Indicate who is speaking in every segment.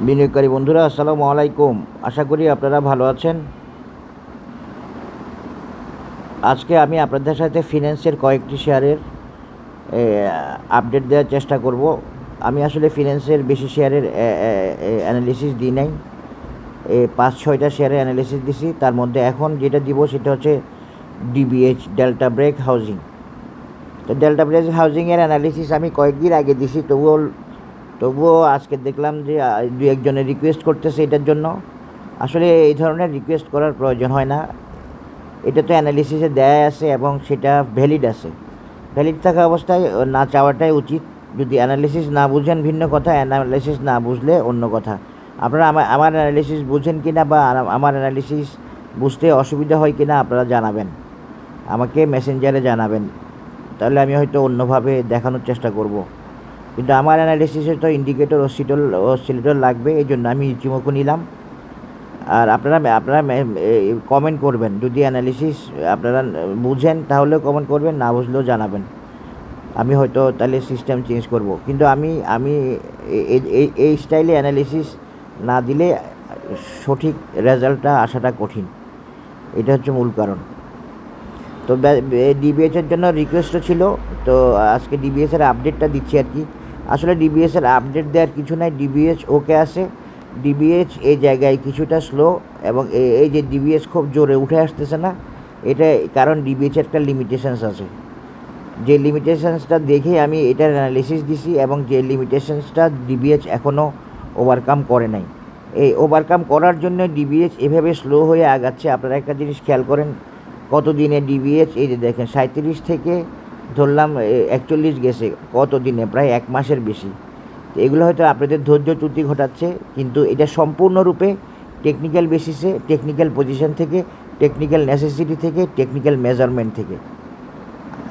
Speaker 1: বিনিয়োগকারী বন্ধুরা আসসালামু আলাইকুম। আশা করি আপনারা ভালো আছেন। আজকে আমি আপনাদের সাথে ফিন্যান্সের কয়েকটি শেয়ারের আপডেট দেওয়ার চেষ্টা করব। আমি আসলে ফিন্যান্সের বেশি শেয়ারের অ্যানালিসিস দিই নাই, 5-6টা শেয়ারের অ্যানালিসিস দিছি। তার মধ্যে এখন যেটা দিব সেটা হচ্ছে ডিবিএইচ, ডেল্টা ব্রেক হাউজিং। তো ডেল্টা ব্রেক হাউজিংয়ের অ্যানালিসিস আমি কয়েকদিন আগে দিছি, তবুও আজকে দেখলাম যে দু একজনের রিকোয়েস্ট করতেছে এটার জন্য। আসলে এই ধরনের রিকোয়েস্ট করার প্রয়োজন হয় না। এটা তো অ্যানালিসিসে দেয়া আছে এবং সেটা ভ্যালিড আছে। ভ্যালিড থাকা অবস্থায় না চাওয়াটাই উচিত। যদি অ্যানালিসিস না বুঝেন ভিন্ন কথা, অ্যানালিসিস না বুঝলে অন্য কথা। আপনারা আমার অ্যানালিসিস বুঝেন কি না বা আমার অ্যানালিসিস বুঝতে অসুবিধা হয় কি না আপনারা জানাবেন, আমাকে মেসেঞ্জারে জানাবেন। তাহলে আমি হয়তো অন্যভাবে দেখানোর চেষ্টা করব। কিন্তু আমার অ্যানালিসিসে তো ইন্ডিকেটর অসিলেটর লাগবে, এই জন্য আমি ইচিমোকো নিলাম। আর আপনারা কমেন্ট করবেন, যদি অ্যানালিসিস আপনারা বুঝেন তাহলেও কমেন্ট করবেন, না বুঝলেও জানাবেন। আমি হয়তো তাহলে সিস্টেম চেঞ্জ করব। কিন্তু আমি এই স্টাইলে অ্যানালিসিস না দিলে সঠিক রেজাল্টটা আসাটা কঠিন। এটা হচ্ছে মূল কারণ। তো ডিবিএসের জন্য রিকোয়েস্টও ছিল, তো আজকে ডিবিএসের আপডেটটা দিচ্ছি আর কি। আসলে ডিবিএসের আপডেট দেওয়ার কিছু নাই, ডিবিএস ওকে আছে। ডিবিএস এই জায়গায় কিছুটা স্লো, এবং এই যে ডিবিএস খুব জোরে উঠে আসতেছে না, এটা কারণ ডিবিএসের একটা লিমিটেশনস আছে। যে লিমিটেশনসটা দেখে আমি এটার অ্যানালিসিস দিছি, এবং যে লিমিটেশনসটা ডিবিএস এখনও ওভারকাম করে নাই। এই ওভারকাম করার জন্য ডিবিএস এভাবে স্লো হয়ে আগাচ্ছে। আপনারা একটা জিনিস খেয়াল করেন, কত দিনে ডিবিএস, এই যে দেখেন 37 থেকে ধরলাম 41 গেছে কত দিনে, প্রায় 1 মাসের বেশি। তো এগুলো হয়তো আপনাদের ধৈর্যচ্যুতি ঘটাচ্ছে, কিন্তু এটা সম্পূর্ণরূপে টেকনিক্যাল বেসিসে, টেকনিক্যাল পজিশন থেকে, টেকনিক্যাল নেসেসিটি থেকে, টেকনিক্যাল মেজারমেন্ট থেকে।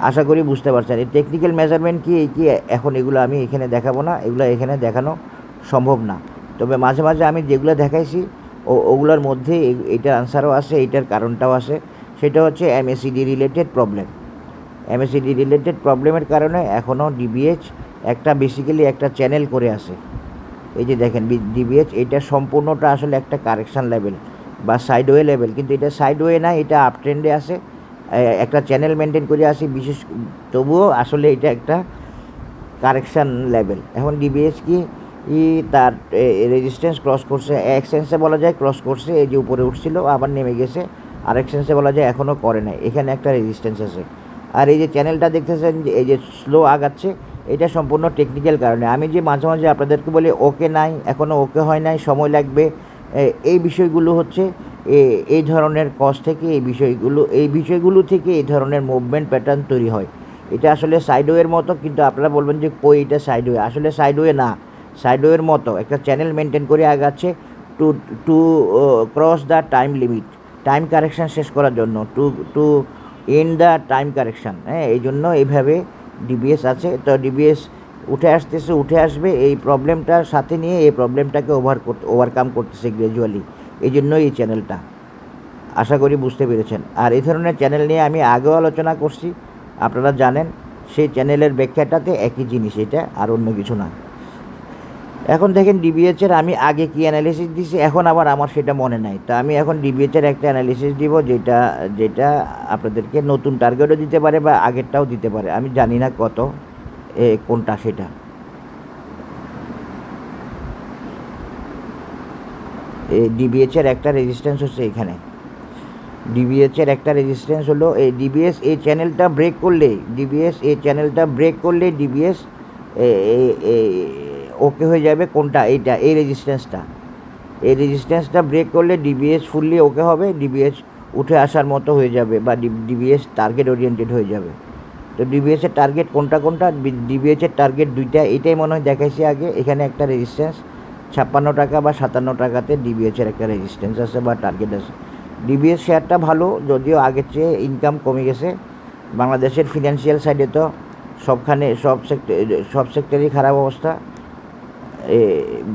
Speaker 1: আশা করি বুঝতে পারছেন এই টেকনিক্যাল মেজারমেন্ট কি এখন এগুলো আমি এখানে দেখাবো না, এগুলো এখানে দেখানো সম্ভব না। তবে মাঝে মাঝে আমি যেগুলো দেখাইছি ওগুলোর মধ্যে এইটার আনসারও আছে, এইটার কারণটাও আছে। সেটা হচ্ছে MACD related problem. MACD related প্রবলেমের কারণে এখনও ডিবিএইচ একটা বেসিক্যালি একটা চ্যানেল করে আছে। এই যে দেখেন ডিবিএইচ, এটা সম্পূর্ণটা আসলে একটা কারেকশান লেভেল বা সাইডওয়ে লেভেল, কিন্তু এটা সাইডওয়ে না, এটা আপ ট্রেন্ডে আছে, একটা চ্যানেল মেনটেন করে আসি বিশেষ। তবুও আসলে এটা একটা কারেকশান লেভেল। এখন ডিবিএস কি তার রেজিস্ট্যান্স ক্রস করছে, এক সেন্সে বলা যায় ক্রস করছে, এই যে উপরে উঠছিল আবার নেমে গেছে, আরেক সেন্সে বলা যায় এখনও করে নাই, এখানে একটা রেজিস্ট্যান্স আছে। আর এই যে চ্যানেলটা দেখতেছেন, এই যে স্লো আগাচ্ছে, এটা সম্পূর্ণ টেকনিক্যাল কারণে। আমি যে মাঝে মাঝে আপনাদেরকে বলি ওকে নাই, এখনও ওকে হয় নাই, সময় লাগবে, এই বিষয়গুলো হচ্ছে এই ধরনের কজ থেকে, এই বিষয়গুলো থেকে এই ধরনের মুভমেন্ট প্যাটার্ন তৈরি হয়। এটা আসলে সাইডওয়ের মতো, কিন্তু আপনারা বলবেন যে কই এটা সাইডওয়ে, আসলে সাইডওয়ে না, সাইডওয়ের মতো একটা চ্যানেল মেনটেন করে আগাচ্ছে to to cross the time limit, time correction শেষ করার জন্য, to end the time correction. এই জন্য এইভাবে ডিবিএস আছে। তো ডিবিএস উঠে আসবে, এই প্রবলেমটার সাথে নিয়ে এই প্রবলেমটাকে ওভারকাম করতেছে গ্র্যাজুয়ালি। এই জন্য এই চ্যানেলটা, আশা করি বুঝতে পেরেছেন। আর এই ধরনের চ্যানেল নিয়ে আমি আগেও আলোচনা করছি, আপনারা জানেন। সেই চ্যানেলের ব্যাখ্যাটাতে একই জিনিস, এটা আর অন্য কিছু না। এখন দেখেন ডিবিএচের আমি আগে কি অ্যানালিসিস দিছি, এখন আবার আমার সেটা মনে নাই। তো আমি এখন ডিবিএচের একটা অ্যানালিসিস দিব, যেটা আপনাদেরকে নতুন টার্গেটও দিতে পারে বা আগেরটাও দিতে পারে, আমি জানি না কত কোনটা সেটা। এই ডিবিএচের একটা রেজিস্ট্যান্স হচ্ছে এখানে, ডিবিএসের একটা রেজিস্ট্যান্স হলো এই ডিবিএস, এই চ্যানেলটা ব্রেক করলে ডিবিএস ওকে হয়ে যাবে। কোনটা? এইটা, এই রেজিস্ট্যান্সটা ব্রেক করলে ডিবিএস ফুললি ওকে হবে, ডিবিএস উঠে আসার মতো হয়ে যাবে, বা ডিবিএস টার্গেট ওরিয়েন্টেড হয়ে যাবে। তো ডিবিএসের টার্গেট কোনটা? ডিবিএসের টার্গেট দুইটা, এটাই মনে হয় দেখাইছি আগে। এখানে একটা রেজিস্ট্যান্স 56 টাকা বা 57 টাকাতে ডিবিএসের একটা রেজিস্ট্যান্স আছে বা টার্গেট আছে। ডিবিএস শেয়ারটা ভালো, যদিও আগের চেয়ে ইনকাম কমে গেছে। বাংলাদেশের ফিনান্সিয়াল সাইডে তো সব সেক্টরেই খারাপ অবস্থা,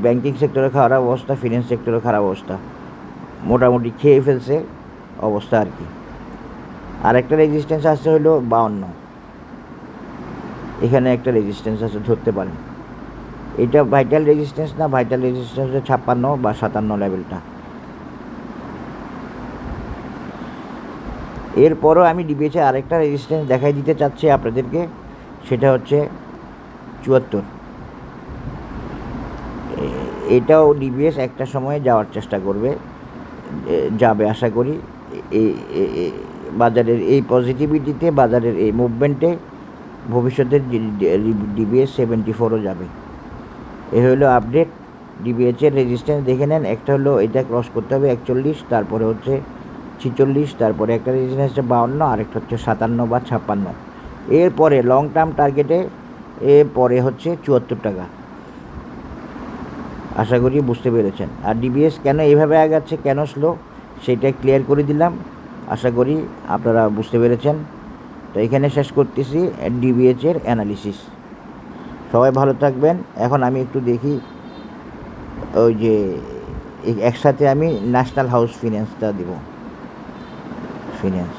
Speaker 1: ব্যাংকিং সেক্টরে খারাপ অবস্থা, ফিনান্স সেক্টরে খারাপ অবস্থা, মোটামুটি খেয়ে ফেলছে অবস্থা আর কি। আর একটা রেজিস্ট্যান্স আসছে হলো 52, এখানে একটা রেজিস্ট্যান্স আছে, ধরতে পারেন। এটা ভাইটাল রেজিস্ট্যান্স না, ভাইটাল রেজিস্ট্যান্স হচ্ছে 56 বা 57 লেভেলটা। এরপরও আমি ডিবিএসে আরেকটা রেজিস্ট্যান্স দেখাই দিতে চাচ্ছি আপনাদেরকে, সেটা হচ্ছে 74। এটাও ডিবিএস একটা সময়ে যাওয়ার চেষ্টা করবে, যাবে আশা করি। এই বাজারের এই পজিটিভিটিতে, বাজারের এই মুভমেন্টে ভবিষ্যতে ডিবিএস 74ও যাবে। এ হলো আপডেট। ডিবিএসের রেজিস্ট্যান্স দেখে নেন, একটা হলো এটা ক্রস করতে হবে 41, তারপরে হচ্ছে 46, তারপরে একটা রেজিস্ট্যান্স হচ্ছে 52, আরেকটা হচ্ছে 57 বা 56। এরপরে লং টার্ম টার্গেটে পরে হচ্ছে 74 টাকা। আশা করি বুঝতে পেরেছেন। আর ডিবিএস কেন এইভাবে আগাচ্ছে, কেন স্লো, সেটা ক্লিয়ার করে দিলাম। আশা করি আপনারা বুঝতে পেরেছেন। তো এখানে শেষ করতেছি ডিবিএসের অ্যানালিসিস। সবাই ভালো থাকবেন। এখন আমি একটু দেখি ওই যে একসাথে আমি ন্যাশনাল হাউস ফিন্যান্সটা দিব। ফিন্যান্স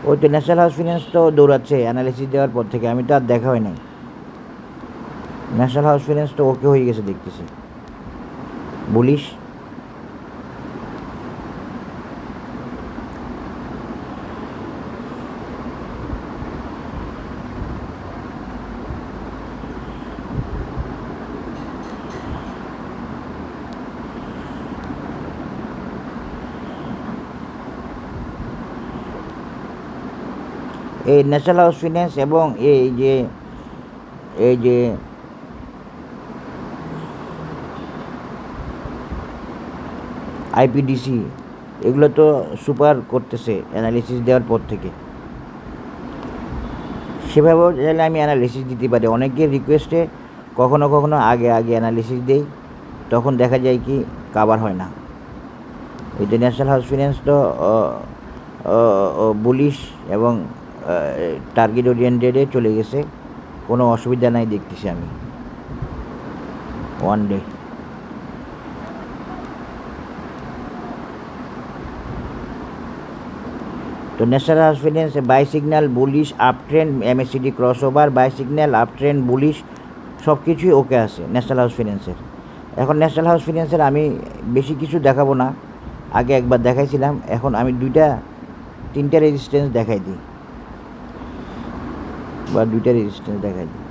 Speaker 1: ওই তো ন্যাশনাল হাউস ফিন্যান্স তো দৌড়াচ্ছে অ্যানালিসিস দেওয়ার পর থেকে, আমি তো আর দেখা হয় নাই। ন্যাশনাল হাউস ফিন্যান্স তো ওকে হয়ে গেছে দেখতেছি, বুলিশ। এই ন্যাশনাল হাউস ফিন্যান্স এবং এই যে আইপিডিসি, এগুলো তো সুপার করতেছে অ্যানালিসিস দেওয়ার পর থেকে। সেভাবেও চাইলে আমি অ্যানালিসিস দিতে পারি। অনেকের রিকোয়েস্টে কখনো কখনো আগে অ্যানালিসিস দেই, তখন দেখা যায় কি কাভার হয় না। এই যে ন্যাশনাল হাউস ফিন্যান্স তো বুলিশ এবং টার্গেট ওরিয়েন্টেডে চলে গেছে, কোনো অসুবিধা নাই দেখতেছি আমি। ওয়ান ডে তো national house finance by signal bullish, up trend, MACD cross over, by signal, up trend, bullish, সব কিছুই ওকে আছে ন্যাশনাল হাউস ফিন্যান্সের। এখন ন্যাশনাল হাউস ফিন্যান্সের আমি বেশি কিছু দেখাবো না, আগে একবার দেখাইছিলাম, এখন আমি 2-3টা রেজিস্ট্যান্স দেখাই দিই, বা 2টা রেজিস্ট্যান্স দেখাই দিই।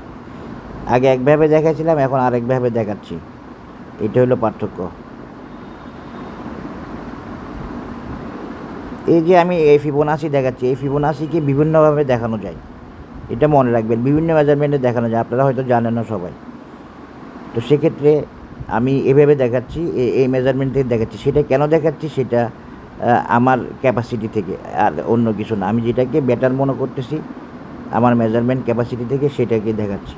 Speaker 1: আগে একভাবে দেখাইছিলাম, এখন আরেকভাবে দেখাচ্ছি, এটা হলো পার্থক্য। এই যে আমি এই ফিবোনাসি দেখাচ্ছি, এই ফিবোনাসিকে বিভিন্নভাবে দেখানো যায়, এটা মনে রাখবেন, বিভিন্ন মেজারমেন্টে দেখানো যায়, আপনারা হয়তো জানেন না সবাই। তো সেক্ষেত্রে আমি এভাবে দেখাচ্ছি, এই মেজারমেন্ট থেকে দেখাচ্ছি। সেটা কেন দেখাচ্ছি, সেটা আমার ক্যাপাসিটি থেকে, আর অন্য কিছু না। আমি যেটাকে বেটার মনে করতেছি আমার মেজারমেন্ট ক্যাপাসিটি থেকে, সেটাকে দেখাচ্ছি।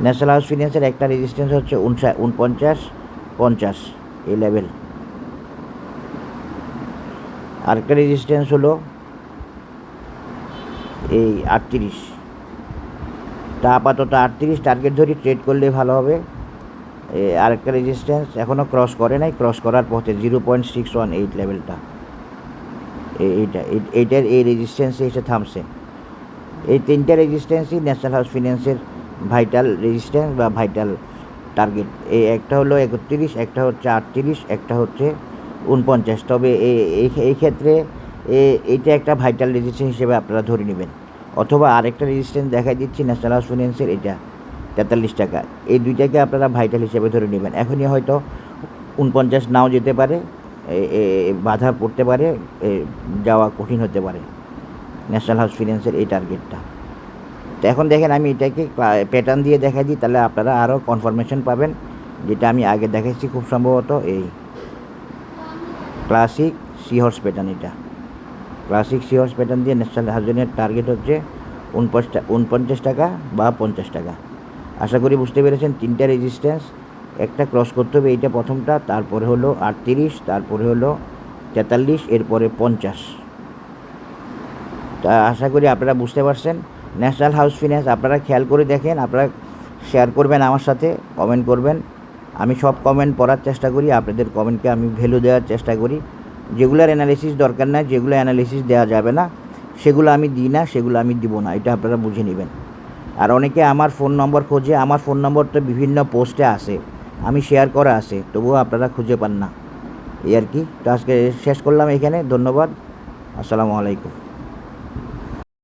Speaker 1: ন্যাশনাল হাউস ফিন্যান্সের একটা রেজিস্ট্যান্স হচ্ছে 49-50 এই লেভেল। আরেকটা রেজিস্ট্যান্স হলো এই 38, তা আপাতত 38 টার্গেট ধরি ট্রেড করলে ভালো হবে। আরেকটা রেজিস্ট্যান্স এখনও ক্রস করে নাই, ক্রস করার পথে 0.618 লেভেলটা, এইটার এই রেজিস্ট্যান্সে এসে থামছে। এই 3টা রেজিস্ট্যান্সই ন্যাশনাল হাউস ফিন্যান্সের ভাইটাল রেজিস্ট্যান্স বা ভাইটাল টার্গেট। একটা হলো 31, একটা হচ্ছে 38, একটা হচ্ছে 49। তবে এই ক্ষেত্রে এইটা একটা ভাইটাল রেজিস্ট্যান্স হিসেবে আপনারা ধরে নেবেন। অথবা আরেকটা রেজিস্ট্যান্স দেখাই দিচ্ছি ন্যাশনাল হাউস ফিন্যান্সের, এটা 43 টাকা। এই দুইটাকে আপনারা ভাইটাল হিসেবে ধরে নেবেন। এখনই হয়তো 49 নাও যেতে পারে, বাধা পড়তে পারে, যাওয়া কঠিন হতে পারে ন্যাশনাল হাউস ফিন্যান্সের এই টার্গেটটা। তো এখন দেখেন আমি এটাকে প্যাটার্ন দিয়ে দেখাই দিই, তাহলে আপনারা আরও কনফার্মেশন পাবেন। যেটা আমি আগে দেখাইছি খুব সম্ভবত এই ক্লাসিক সি হর্স প্যাটার্ন, এটা ক্লাসিক সি হর্স প্যাটার্ন দিয়ে ন্যাশনাল হাউসের টার্গেট হচ্ছে 49 টাকা বা 50 টাকা। আশা করি বুঝতে পেরেছেন। 3টা রেজিস্ট্যান্স, একটা ক্রস করতে হবে, এইটা প্রথমটা, তারপরে হলো 38, তারপরে হলো 43, এরপরে 50। তা আশা করি আপনারা বুঝতে পারছেন। ন্যাশনাল হাউস ফিন্যান্স আপনারা খেয়াল করে দেখেন, আপনারা শেয়ার করবেন আমার সাথে, কমেন্ট করবেন। আমি সব কমেন্ট পড়ার চেষ্টা করি, আপনাদের কমেন্টকে আমি ভ্যালু দেওয়ার চেষ্টা করি। যেগুলোর অ্যানালিসিস দরকার না, যেগুলো অ্যানালিসিস দেওয়া যাবে না, সেগুলো আমি দিই না, সেগুলো আমি দিব না, এটা আপনারা বুঝে নেবেন। আর অনেকে আমার ফোন নম্বর খোঁজে, আমার ফোন নম্বরটা বিভিন্ন পোস্টে আসে, আমি শেয়ার করা আছে, তবুও আপনারা খুঁজে পান না, এই আর কি। তো আজকে শেষ করলাম এখানে। ধন্যবাদ। আসসালামু আলাইকুম।